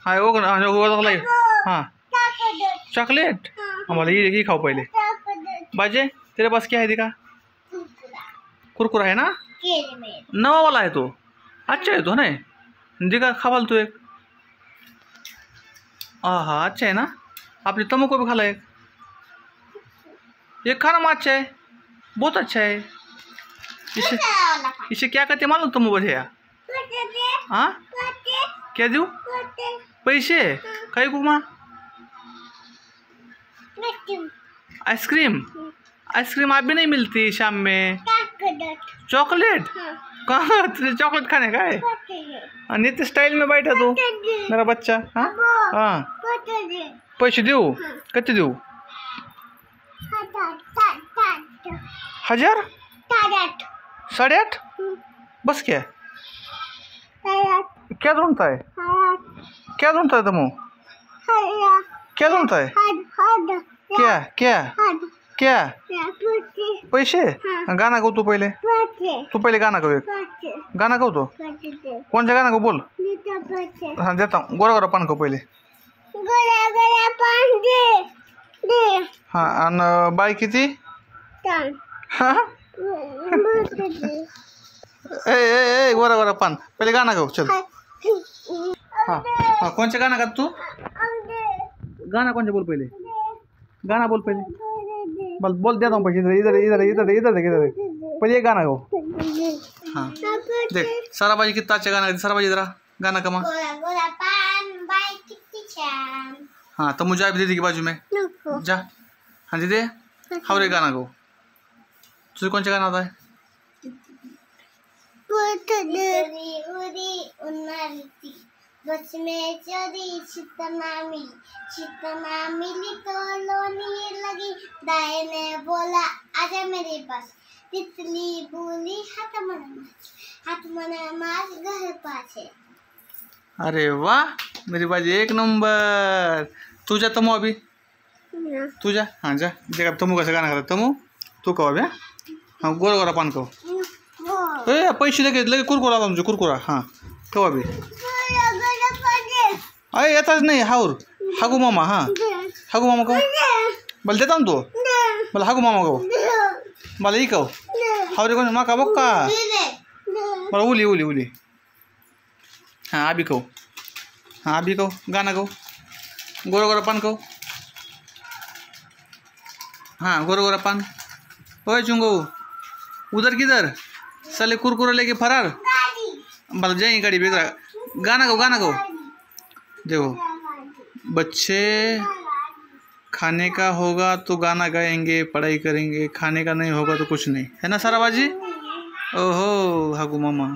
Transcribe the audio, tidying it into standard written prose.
हाँ वो हाँ चॉकलेट हमारा ये खाओ पहले। बाजे तेरे पास क्या है दिखा? कुरकुरा है ना, नवा वाला है तो अच्छा है तो ना, दिखा खावाल तू एक। हाँ अच्छा है ना, आपने तमो को भी खाला एक, ये खाना में अच्छा है, बहुत अच्छा है। इसे इसे क्या कहते मालूम तुम मुझे? हाँ क्या दूँ पैसे कहीं घुमा? आइसक्रीम आइसक्रीम आप भी नहीं मिलती शाम में। चॉकलेट कहाँ तुझे चॉकलेट खाने का है? नित्य स्टाइल में बैठा तू मेरा बच्चा। हाँ हाँ पैसे दू कितने दू? 1000 8.5 बस क्या क्या ढूंढता है? क्या ढूंढता है तुम? क्या ढूंढता है? क्या क्या क्या पैसे? गाना गाओ तू पहले, तू पहले गाना गाओ, एक गाना गाओ तो। कौन सा गाना गाओ बोल? हाँ देता हूँ, गोरा गोरा पान को पहले। हाँ आणि बाई किती? हाँ ए गोरा गोरा पान पहले गाना गाओ चल। हाँ हाँ कौन सा गाना गा तू? गाना कौन सा बोल पहले, गाना बोल पहले। बोल बोल देता हूँ पैसे, इधर इधर इधर इधर इधर पहले ये गाना गाओ। हाँ देख सारा बाजी कितना अच्छा गाना गाती, सारा बाजी जरा गाना कमा। हाँ तो मुझे भी दीदी की बाजू में जा। हाँ दीदी हाँ रे गाना गाओ, तुझे कौन सा गाना आता है? बस में चोरी छितना मिली तो लोनी लगी, दाई ने बोला आजा मेरे पास, तितली बोली हाथ मना मार घर पास है। अरे वाह मेरी बाजी एक नंबर। तू जा तमो अभी, तू जा। हाँ जा देखा तमो कैसे गाना खाता तमो, तू कहो अभी। हाँ गोरा गोरा पान कहो, पैसे देखे लगे कुरकुरा तुमचे कुरकुरा। हाँ कहो अभी, अरे येताच नाही हाऊर हागू मामा। हाँ हागू मामा कहो, बोल देता हूँ तू बोल हागू मामा कहो, बोल ये कहो हाउरे कौन माँ का बक्का बोल उली उली उली। हाँ अभी कहो, हाँ अभी कहो गाना कहो, गोरा गोरा पान कहो। हाँ गोरा गोरा पान। ओए चुंगो उधर किधर साले कुरकुरा लेके फरार, बोल जाएंगे गाड़ी भी। गाना कहो गाना कहो। देखो बच्चे खाने का होगा तो गाना गाएंगे, पढ़ाई करेंगे, खाने का नहीं होगा तो कुछ नहीं, है ना सारा बाजी। ओहो हागू मामा।